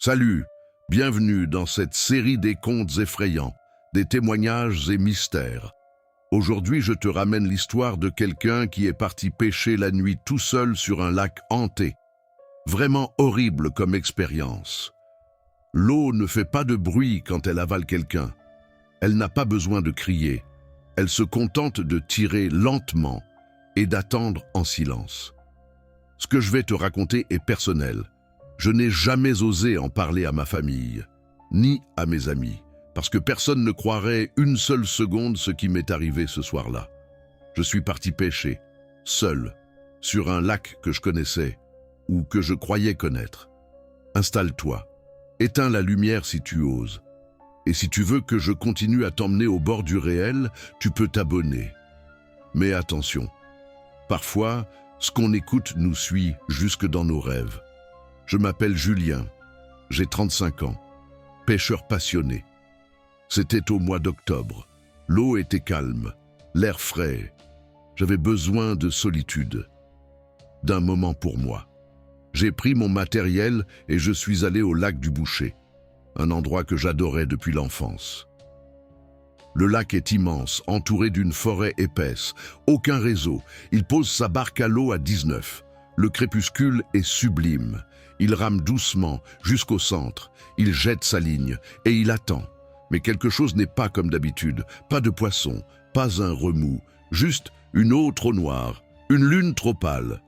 Salut, bienvenue dans cette série des contes effrayants, des témoignages et mystères. Aujourd'hui, je te ramène l'histoire de quelqu'un qui est parti pêcher la nuit tout seul sur un lac hanté. Vraiment horrible comme expérience. L'eau ne fait pas de bruit quand elle avale quelqu'un. Elle n'a pas besoin de crier. Elle se contente de tirer lentement et d'attendre en silence. Ce que je vais te raconter est personnel. Je n'ai jamais osé en parler à ma famille, ni à mes amis, parce que personne ne croirait une seule seconde ce qui m'est arrivé ce soir-là. Je suis parti pêcher, seul, sur un lac que je connaissais, ou que je croyais connaître. Installe-toi, éteins la lumière si tu oses, et si tu veux que je continue à t'emmener au bord du réel, tu peux t'abonner. Mais attention, parfois, ce qu'on écoute nous suit jusque dans nos rêves. Je m'appelle Julien, j'ai 35 ans, pêcheur passionné. C'était au mois d'octobre. L'eau était calme, l'air frais. J'avais besoin de solitude, d'un moment pour moi. J'ai pris mon matériel et je suis allé au lac du Boucher, un endroit que j'adorais depuis l'enfance. Le lac est immense, entouré d'une forêt épaisse, aucun réseau. Il pose sa barque à l'eau à 19. Le crépuscule est sublime. Il rame doucement jusqu'au centre, il jette sa ligne et il attend. Mais quelque chose n'est pas comme d'habitude, pas de poisson, pas un remous, juste une eau trop noire, une lune trop pâle.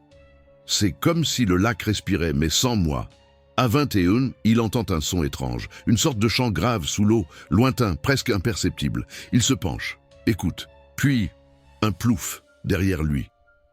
C'est comme si le lac respirait, mais sans moi. À 21, il entend un son étrange, une sorte de chant grave sous l'eau, lointain, presque imperceptible. Il se penche, écoute, puis un plouf derrière lui.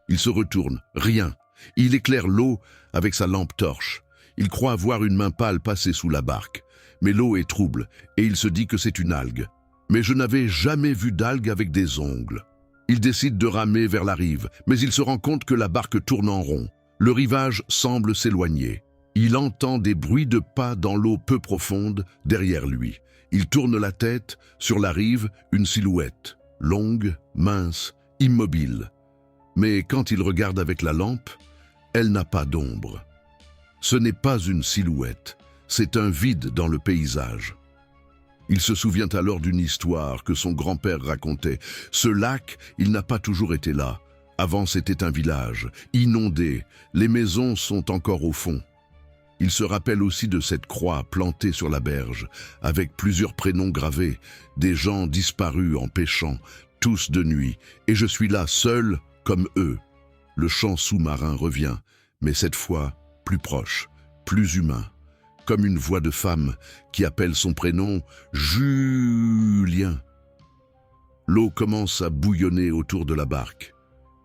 Il se retourne, rien. Il éclaire l'eau avec sa lampe torche. Il croit voir une main pâle passer sous la barque. Mais l'eau est trouble et il se dit que c'est une algue. Mais je n'avais jamais vu d'algue avec des ongles. Il décide de ramer vers la rive, mais il se rend compte que la barque tourne en rond. Le rivage semble s'éloigner. Il entend des bruits de pas dans l'eau peu profonde derrière lui. Il tourne la tête, sur la rive, une silhouette, longue, mince, immobile. Mais quand il regarde avec la lampe, elle n'a pas d'ombre. Ce n'est pas une silhouette, c'est un vide dans le paysage. Il se souvient alors d'une histoire que son grand-père racontait. Ce lac, il n'a pas toujours été là. Avant, c'était un village, inondé, les maisons sont encore au fond. Il se rappelle aussi de cette croix plantée sur la berge, avec plusieurs prénoms gravés, des gens disparus en pêchant, tous de nuit, et je suis là, seul, comme eux. Le chant sous-marin revient, mais cette fois, plus proche, plus humain, comme une voix de femme qui appelle son prénom Julien. L'eau commence à bouillonner autour de la barque.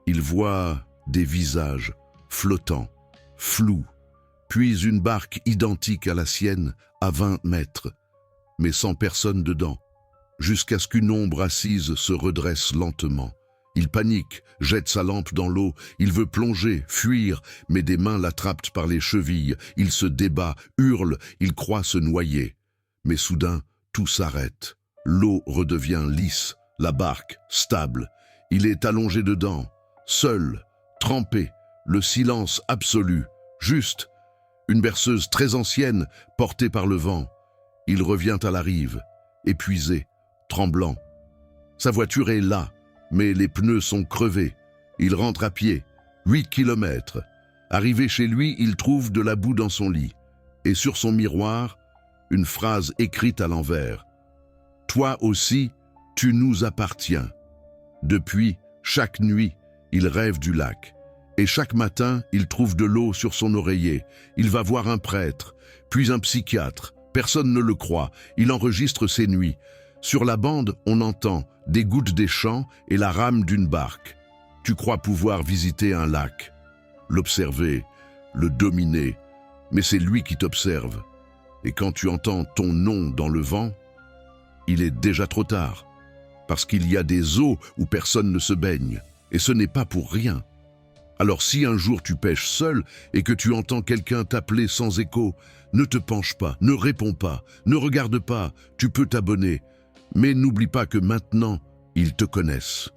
Il voit des visages flottants, flous, puis une barque identique à la sienne à 20 mètres, mais sans personne dedans, jusqu'à ce qu'une ombre assise se redresse lentement. Il panique, jette sa lampe dans l'eau, il veut plonger, fuir, mais des mains l'attrapent par les chevilles, il se débat, hurle, il croit se noyer. Mais soudain, tout s'arrête. L'eau redevient lisse, la barque stable. Il est allongé dedans, seul, trempé, le silence absolu, juste, une berceuse très ancienne, portée par le vent. Il revient à la rive, épuisé, tremblant. Sa voiture est là, mais les pneus sont crevés. Il rentre à pied, 8 kilomètres. Arrivé chez lui, il trouve de la boue dans son lit. Et sur son miroir, une phrase écrite à l'envers. « Toi aussi, tu nous appartiens. » Depuis, chaque nuit, il rêve du lac. Et chaque matin, il trouve de l'eau sur son oreiller. Il va voir un prêtre, puis un psychiatre. Personne ne le croit. Il enregistre ses nuits. Sur la bande, on entend des gouttes des champs et la rame d'une barque. Tu crois pouvoir visiter un lac, l'observer, le dominer, mais c'est lui qui t'observe. Et quand tu entends ton nom dans le vent, il est déjà trop tard, parce qu'il y a des eaux où personne ne se baigne, et ce n'est pas pour rien. Alors si un jour tu pêches seul et que tu entends quelqu'un t'appeler sans écho, ne te penche pas, ne réponds pas, ne regarde pas, tu peux t'abonner. Mais n'oublie pas que maintenant, ils te connaissent.